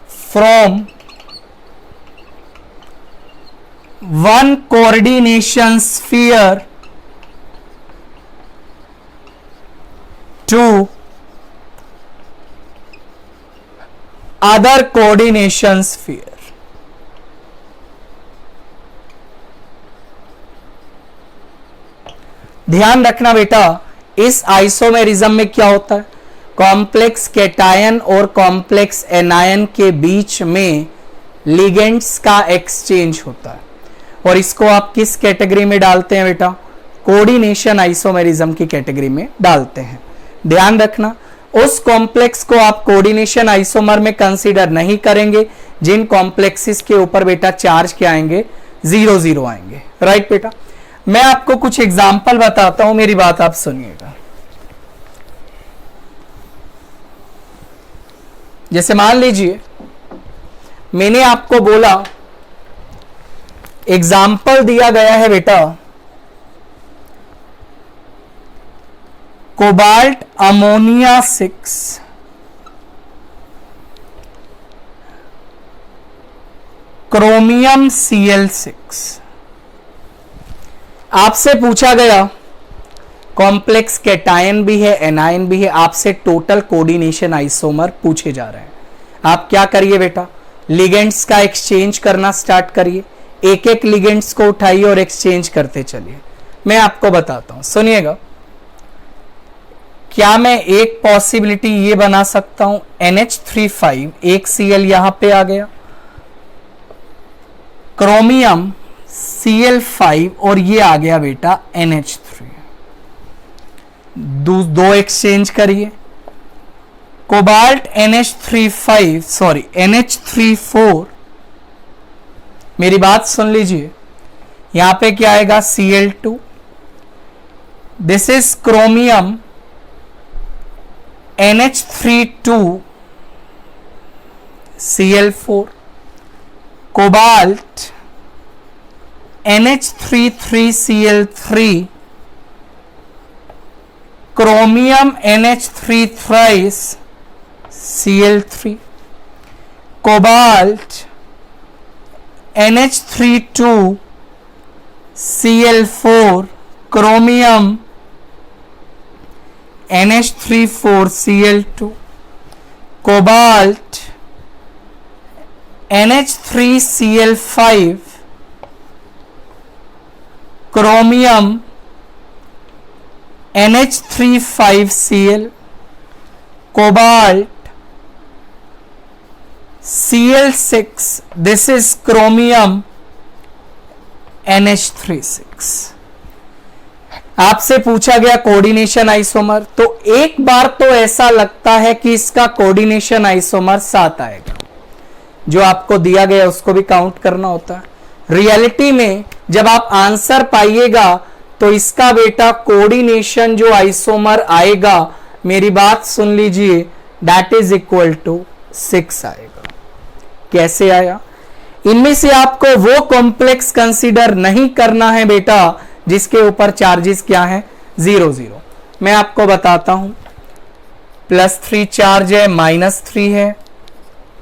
from one coordination sphere to other coordination sphere। ध्यान रखना बेटा, इस आइसोमेरिज्म में क्या होता है, कॉम्प्लेक्स केटायन और कॉम्प्लेक्स एनायन के बीच में लिगेंड्स का एक्सचेंज होता है, और इसको आप किस कैटेगरी में डालते हैं बेटा? कोऑर्डिनेशन आइसोमेरिज्म की कैटेगरी में डालते हैं। ध्यान रखना, उस कॉम्प्लेक्स को आप कोऑर्डिनेशन आइसोमर में कंसीडर नहीं करेंगे जिन कॉम्प्लेक्सिस के ऊपर बेटा चार्ज क्या आएंगे? 0-0 आएंगे। राइट बेटा, मैं आपको कुछ एग्जाम्पल बताता हूं, मेरी बात आप सुनिएगा। जैसे मान लीजिए मैंने आपको बोला, एग्जाम्पल दिया गया है बेटा कोबाल्ट अमोनिया 6 क्रोमियम Cl6। आपसे पूछा गया कॉम्प्लेक्स केटायन भी है एनायन भी है, आपसे टोटल कोऑर्डिनेशन आइसोमर पूछे जा रहे हैं। आप क्या करिए बेटा, लिगेंड्स का एक्सचेंज करना स्टार्ट करिए, एक एक लिगेंड्स को उठाइए और एक्सचेंज करते चलिए। मैं आपको बताता हूं, सुनिएगा। क्या मैं एक पॉसिबिलिटी ये बना सकता हूं, NH3 एक Cl यहां पे आ गया, क्रोमियम Cl5 और ये आ गया बेटा NH3, दो एक्सचेंज करिए, कोबाल्ट NH3 NH34 मेरी बात सुन लीजिए, यहां पे क्या आएगा Cl2, this is chromium NH32 Cl4, cobalt NH33Cl3, chromium NH3 thrice Cl3, cobalt NH32 Cl4, chromium NH34 Cl2, cobalt NH3 Cl5, chromium NH35Cl, cobalt Cl6, this is chromium NH36। आपसे पूछा गया कोऑर्डिनेशन आइसोमर, तो एक बार तो ऐसा लगता है कि इसका कोऑर्डिनेशन आइसोमर 7 आएगा, जो आपको दिया गया उसको भी काउंट करना होता है। रियलिटी में जब आप आंसर पाइएगा तो इसका बेटा कोऑर्डिनेशन जो आइसोमर आएगा, मेरी बात सुन लीजिए, दैट इज इक्वल टू 6 आएगा। कैसे आया? इनमें से आपको वो कॉम्प्लेक्स कंसीडर नहीं करना है बेटा जिसके ऊपर चार्जेस क्या है 0 0। मैं आपको बताता हूं, +3 चार्ज है, -3 है,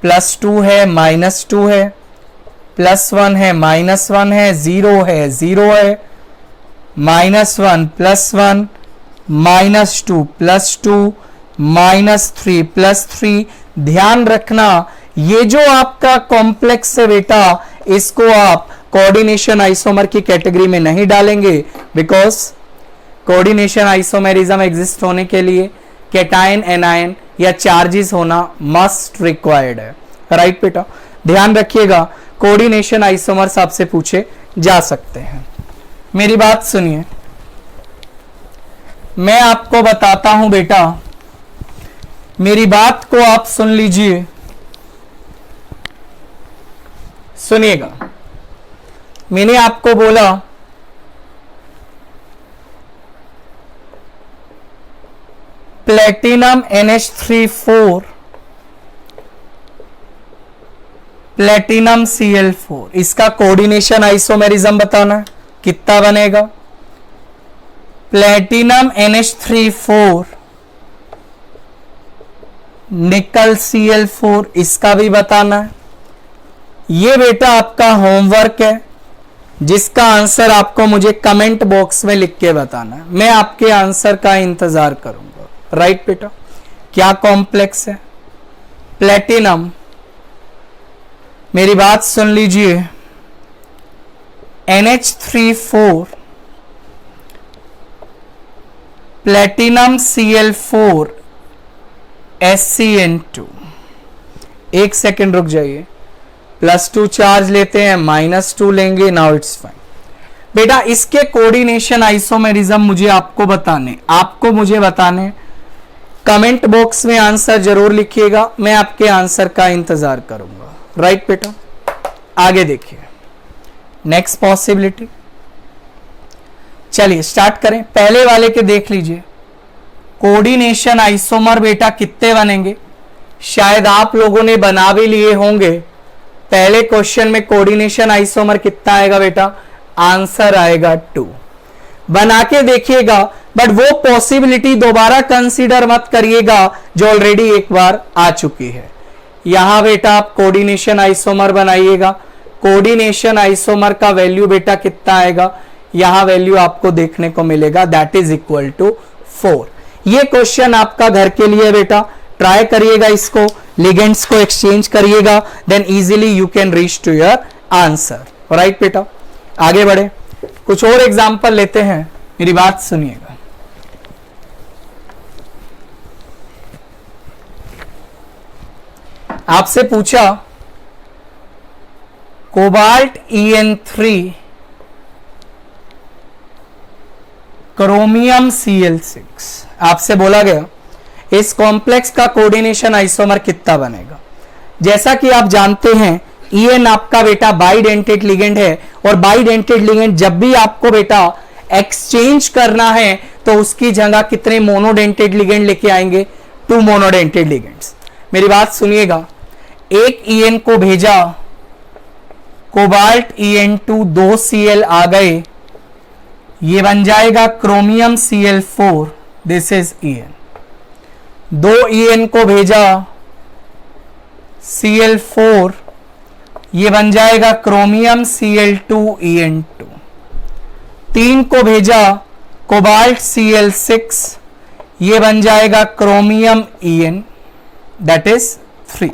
+2 है, -2 है, +1 है, -1 है, 0 है, 0 है, -1 +1, -2 +2, -3 +3। ध्यान रखना, ये जो आपका कॉम्प्लेक्स है बेटा, इसको आप कोऑर्डिनेशन आइसोमर की कैटेगरी में नहीं डालेंगे, बिकॉज कोऑर्डिनेशन आइसोमेरिज्म एग्जिस्ट होने के लिए कैटायन एनायन या चार्जेस होना मस्ट रिक्वायर्ड है। राइट बेटा, ध्यान रखिएगा, कोऑर्डिनेशन आइसोमर्स आपसे पूछे जा सकते हैं। मेरी बात सुनिए, मैं आपको बताता हूं बेटा, मेरी बात को आप सुन लीजिए, सुनिएगा। मैंने आपको बोला प्लेटिनम NH34, प्लेटिनम Cl4, इसका कोऑर्डिनेशन आइसोमेरिज्म बताना है, कितना बनेगा। प्लेटिनम NH34 निकल Cl4, इसका भी बताना है। ये बेटा आपका होमवर्क है, जिसका आंसर आपको मुझे कमेंट बॉक्स में लिख के बताना है। मैं आपके आंसर का इंतजार करूंगा। राइट बेटा, क्या कॉम्प्लेक्स है? प्लेटिनम, मेरी बात सुन लीजिए, NH34 प्लेटिनम Cl4 SCN2। एक सेकेंड रुक जाइए, +2 चार्ज लेते हैं, -2 लेंगे, नाउ इट्स फाइन। बेटा इसके कोऑर्डिनेशन आइसोमेरिज्म मुझे आपको मुझे बताने, कमेंट बॉक्स में आंसर जरूर लिखिएगा, मैं आपके आंसर का इंतजार करूंगा। राइट बेटा, आगे देखिए नेक्स्ट पॉसिबिलिटी। चलिए स्टार्ट करें, पहले वाले के देख लीजिए। कोऑर्डिनेशन आइसोमर बेटा कितने बनेंगे? शायद आप लोगों ने बना भी लिए होंगे। पहले क्वेश्चन में कोऑर्डिनेशन आइसोमर कितना आएगा बेटा? आंसर आएगा 2। बना के देखिएगा, बट वो पॉसिबिलिटी दोबारा कंसीडर मत करिएगा जो ऑलरेडी एक बार आ चुकी है। यहां बेटा आप कोऑर्डिनेशन आइसोमर बनाइएगा, कोऑर्डिनेशन आइसोमर का वैल्यू बेटा कितना आएगा? यहां वैल्यू आपको देखने को मिलेगा, दैट इज इक्वल टू 4। ये क्वेश्चन आपका घर के लिए बेटा, ट्राई करिएगा इसको, लिगेंड्स को एक्सचेंज करिएगा, then easily you can reach to your answer. Right बेटा, आगे बढ़े, कुछ और एग्जांपल लेते हैं, मेरी बात सुनिएगा। आपसे पूछा कोबाल्ट EN3 क्रोमियम Cl6, आपसे बोला गया इस कॉम्प्लेक्स का कोऑर्डिनेशन आइसोमर कितना बनेगा। जैसा कि आप जानते हैं EN आपका बेटा बाइडेंटेड लिगेंड है, और बाइडेंटेड लिगेंड जब भी आपको बेटा एक्सचेंज करना है तो उसकी जगह कितने मोनोडेंटेड लिगेंड लेके आएंगे? 2 मोनोडेंटेड लिगेंड्स। मेरी बात सुनिएगा, एक EN को भेजा, कोबाल्ट EN2 2 Cl आ गए, ये बन जाएगा chromium Cl4, this is EN। 2 EN को भेजा, Cl4, ये बन जाएगा क्रोमियम Cl2 EN2। 3 को भेजा, कोबाल्ट Cl6, ये बन जाएगा क्रोमियम EN, दैट इज 3।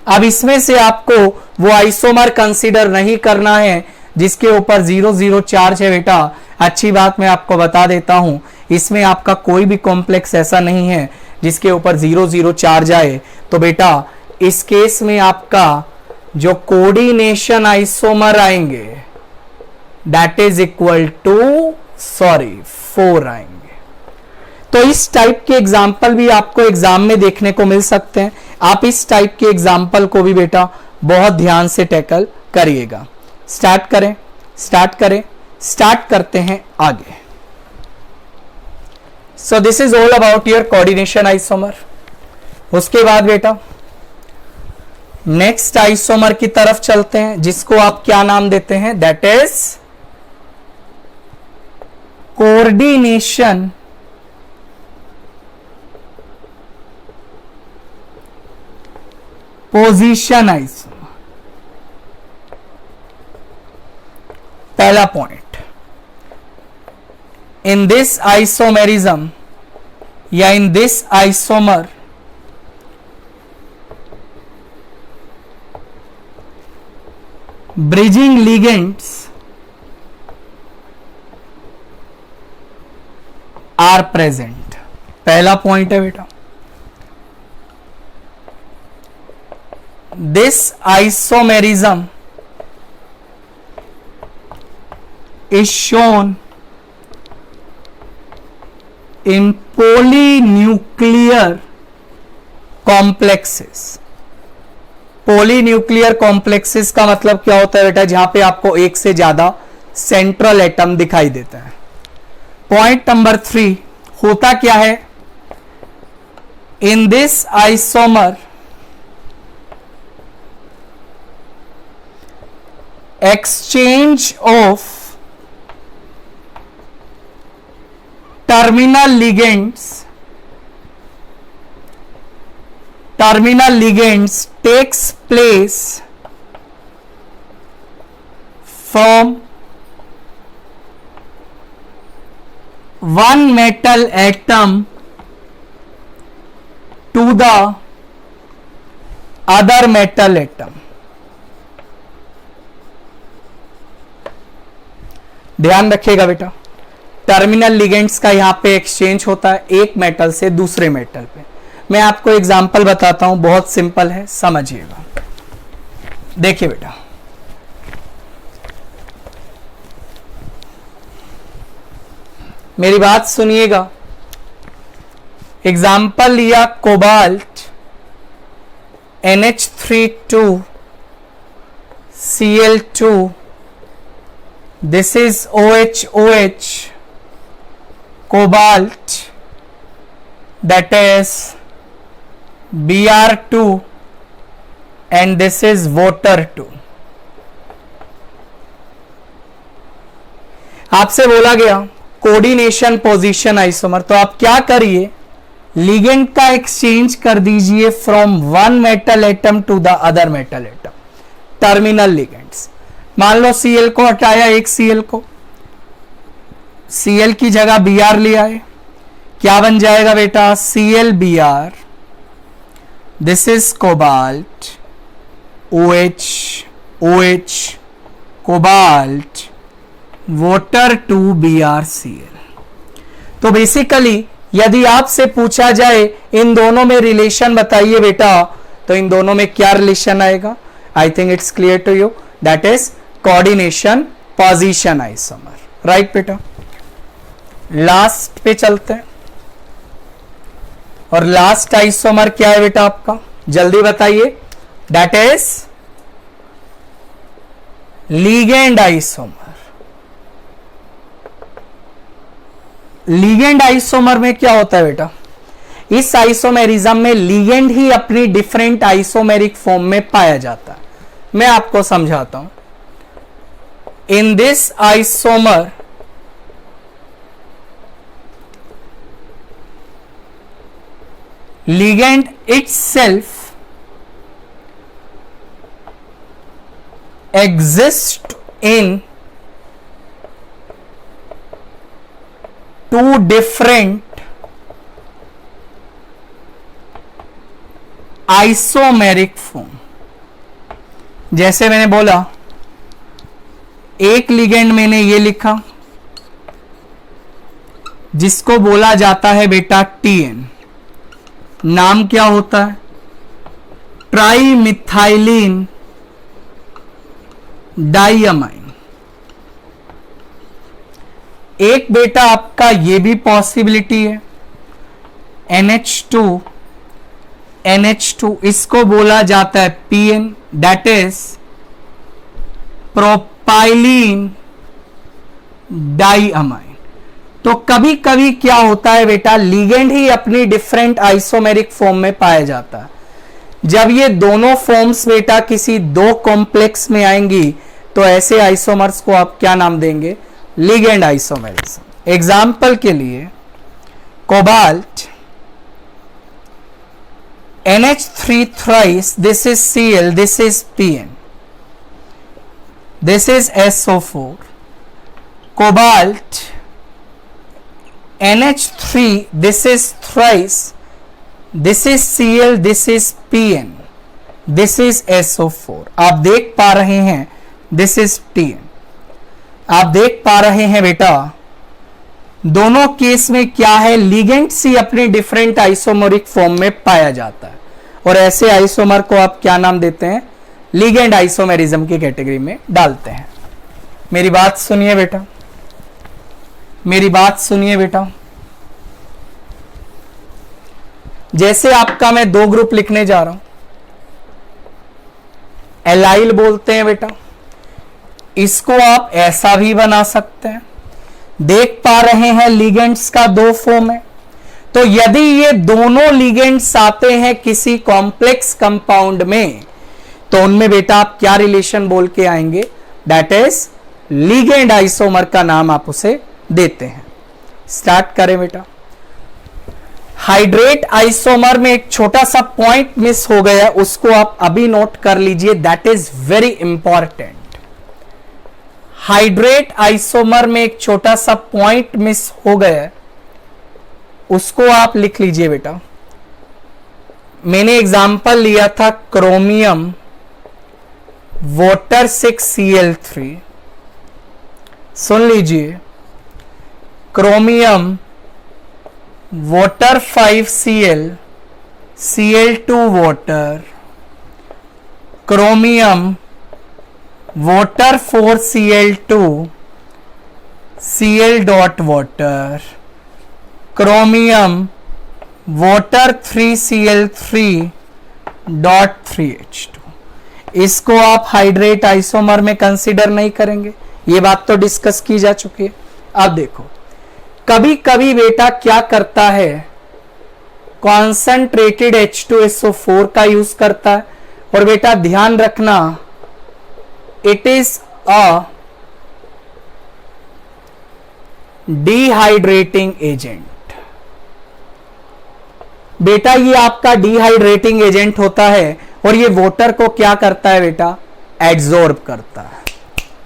अब इसमें से आपको वो आइसोमर कंसीडर नहीं करना है जिसके ऊपर 0 चार्ज है बेटा। अच्छी बात मैं आपको बता देता हूं, इसमें आपका कोई भी कॉम्प्लेक्स ऐसा नहीं है जिसके ऊपर 0 चार्ज आए। तो बेटा इस केस में आपका जो कोऑर्डिनेशन आइसोमर आएंगे दैट इज इक्वल टू 4 आएंगे। तो इस टाइप के एग्जाम्पल भी आपको एग्जाम में देखने को मिल सकते हैं। आप इस टाइप के एग्जाम्पल को भी बेटा बहुत ध्यान से टैकल करिएगा। स्टार्ट करते हैं आगे। So this is all about your coordination isomer. उसके बाद बेटा नेक्स्ट आइसोमर की तरफ चलते हैं, जिसको आप क्या नाम देते हैं? That is coordination position isomer. पहला पॉइंट, इन दिस आइसोमेरिज्म या in this isomer bridging ligands are present. पहला पॉइंट है बेटा, this isomerism is shown in polynuclear complexes। polynuclear complexes का मतलब क्या होता है बेटा? जहां पे आपको एक से ज्यादा सेंट्रल एटम दिखाई देता है। पॉइंट नंबर 3 होता क्या है? इन this isomer exchange of terminal ligands takes place from one metal atom to the other metal atom। ध्यान रखिएगा बेटा, टर्मिनल लिगेंड्स का यहां पे एक्सचेंज होता है एक मेटल से दूसरे मेटल पे। मैं आपको एग्जांपल बताता हूं, बहुत सिंपल है, समझिएगा। देखिए बेटा, मेरी बात सुनिएगा। एग्जांपल लिया cobalt NH32 Cl2, this is OH cobalt, that is Br2, and this is water 2। आपसे बोला गया कोऑर्डिनेशन पोजीशन आइसोमर, तो आप क्या करिए, लिगेंड का एक्सचेंज कर दीजिए from one metal atom to the other metal atom, terminal ligands. मान लो Cl को हटाया, एक Cl को, Cl की जगह Br ले आए, क्या बन जाएगा बेटा? ClBr, this is cobalt, OH cobalt, water 2 BrCl। तो बेसिकली यदि आपसे पूछा जाए इन दोनों में रिलेशन बताइए बेटा, तो इन दोनों में क्या रिलेशन आएगा? I think it's clear to you, that is coordination position isomer. Right बेटा, लास्ट पे चलते हैं। और लास्ट आइसोमर क्या है बेटा आपका? जल्दी बताइए। That is ligand isomer. Ligand isomer में क्या होता है बेटा, इस आइसोमेरिज्म में लिगेंड ही अपनी डिफरेंट आइसोमेरिक फॉर्म में पाया जाता है। मैं आपको समझाता हूं। इन this isomer ligand itself exists in two different isomeric form। जैसे मैंने बोला, एक लिगेंड मैंने ये लिखा जिसको बोला जाता है बेटा TN, नाम क्या होता है, ट्राइमिथाइलिन डाइअमाइन। एक बेटा आपका ये भी पॉसिबिलिटी है NH2, इसको बोला जाता है PN, that is propylene diamine. तो कभी कभी क्या होता है बेटा, लिगेंड ही अपनी डिफरेंट आइसोमेरिक फॉर्म में पाया जाता है। जब ये दोनों फॉर्म्स बेटा किसी दो कॉम्प्लेक्स में आएंगी तो ऐसे आइसोमर्स को आप क्या नाम देंगे, लिगेंड आइसोमेरिज्म। एग्जाम्पल के लिए cobalt NH3 thrice, this is Cl, this is PN, this is SO4। Cobalt NH3, this is thrice, this is Cl, this is PN, this is SO4। आप देख पा रहे हैं this is TN। आप देख पा रहे हैं बेटा दोनों केस में क्या है, लिगेंड्स ही अपनी डिफरेंट आइसोमरिक फॉर्म में पाया जाता है और ऐसे आइसोमर को आप क्या नाम देते हैं, लिगेंड आइसोमेरिज्म की कैटेगरी में डालते हैं। मेरी बात सुनिए बेटा, मेरी बात सुनिए बेटा। जैसे आपका मैं दो ग्रुप लिखने जा रहा हूं, एलाइल बोलते हैं बेटा, इसको आप ऐसा भी बना सकते हैं। देख पा रहे हैं लिगेंड्स का दो फॉर्म है, तो यदि ये दोनों लिगेंड्स आते हैं किसी कॉम्प्लेक्स कंपाउंड में तो उनमें बेटा आप क्या रिलेशन बोल के आएंगे, दैट इज लिगेंड आइसोमर का नाम आप उसे देते हैं। स्टार्ट करें बेटा। हाइड्रेट आइसोमर में एक छोटा सा पॉइंट मिस हो गया, उसको आप अभी नोट कर लीजिए, that is very important. Hydrate isomer में एक छोटा सा पॉइंट मिस हो गया, उसको आप लिख लीजिए बेटा। मैंने एग्जांपल लिया था क्रोमियम वाटर 6Cl3। सुन लीजिए, chromium water 5Cl, Cl2 water, chromium water 4Cl2, Cl dot water, chromium water 3Cl3 dot 3H2। इसको आप हाइड्रेट आइसोमर में कंसीडर नहीं करेंगे, ये बात तो डिस्कस की जा चुकी है। अब देखो, कभी कभी बेटा क्या करता है, कॉन्सेंट्रेटेड H2SO4 का यूज करता है, और बेटा ध्यान रखना it is a dehydrating agent. बेटा ये आपका डिहाइड्रेटिंग एजेंट होता है और ये वाटर को क्या करता है बेटा, एब्जॉर्ब करता है।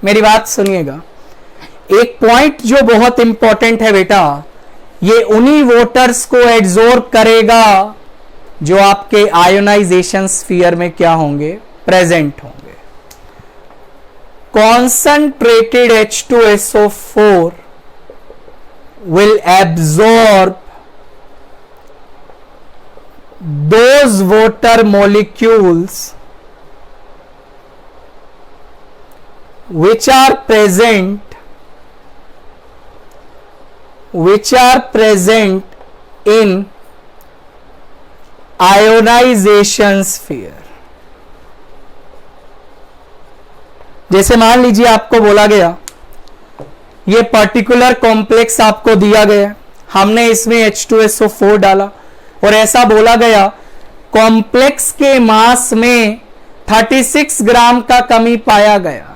मेरी बात सुनिएगा, एक पॉइंट जो बहुत इंपॉर्टेंट है बेटा, ये उन्हीं वाटर्स को एब्जॉर्ब करेगा जो आपके आयोनाइजेशन स्फीयर में क्या होंगे, प्रेजेंट होंगे। Concentrated H2SO4 will absorb those water molecules which are present in ionization sphere। जैसे मान लीजिए आपको बोला गया ये पर्टिकुलर कॉम्प्लेक्स आपको दिया गया, हमने इसमें H2SO4 डाला और ऐसा बोला गया कॉम्प्लेक्स के मास में 36 ग्राम का कमी पाया गया।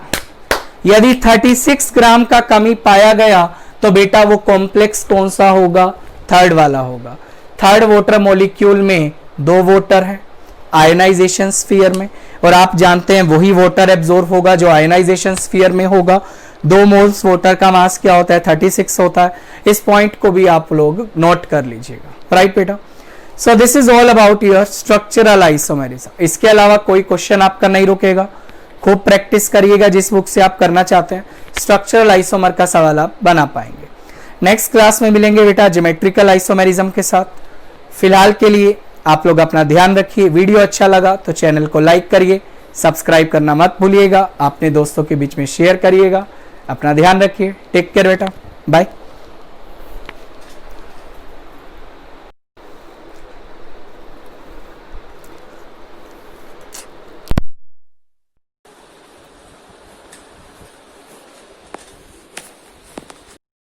यदि 36 ग्राम का कमी पाया गया तो बेटा वो कॉम्प्लेक्स कौन सा होगा? थर्ड वाला होगा। थर्ड वाटर मॉलिक्यूल में 2 वाटर है आयनाइजेशन स्फीयर में, और आप जानते हैं वही वाटर एब्जॉर्ब होगा जो आयनाइजेशन स्फीयर में होगा। 2 मोल्स वाटर का मास क्या होता है? 36 होता है। इस पॉइंट को भी आप लोग नोट कर लीजिएगा, राइट बेटा। So this is all about your structural isomerism. इसके अलावा कोई क्वेश्चन आपका नहीं रुकेगा, खूब प्रैक्टिस करिएगा। जिस बुक से आप करना चाहते हैं स्ट्रक्चरल आइसोमर का सवाल आप बना पाएंगे। नेक्स्ट क्लास में मिलेंगे बेटा ज्योमेट्रिकल आइसोमेरिज्म के साथ। फिलहाल के लिए आप लोग अपना ध्यान रखिए। वीडियो अच्छा लगा तो चैनल को लाइक करिए, सब्सक्राइब करना मत भूलिएगा, अपने दोस्तों के बीच में शेयर करिएगा। अपना ध्यान रखिए। टेक केयर बेटा, बाय।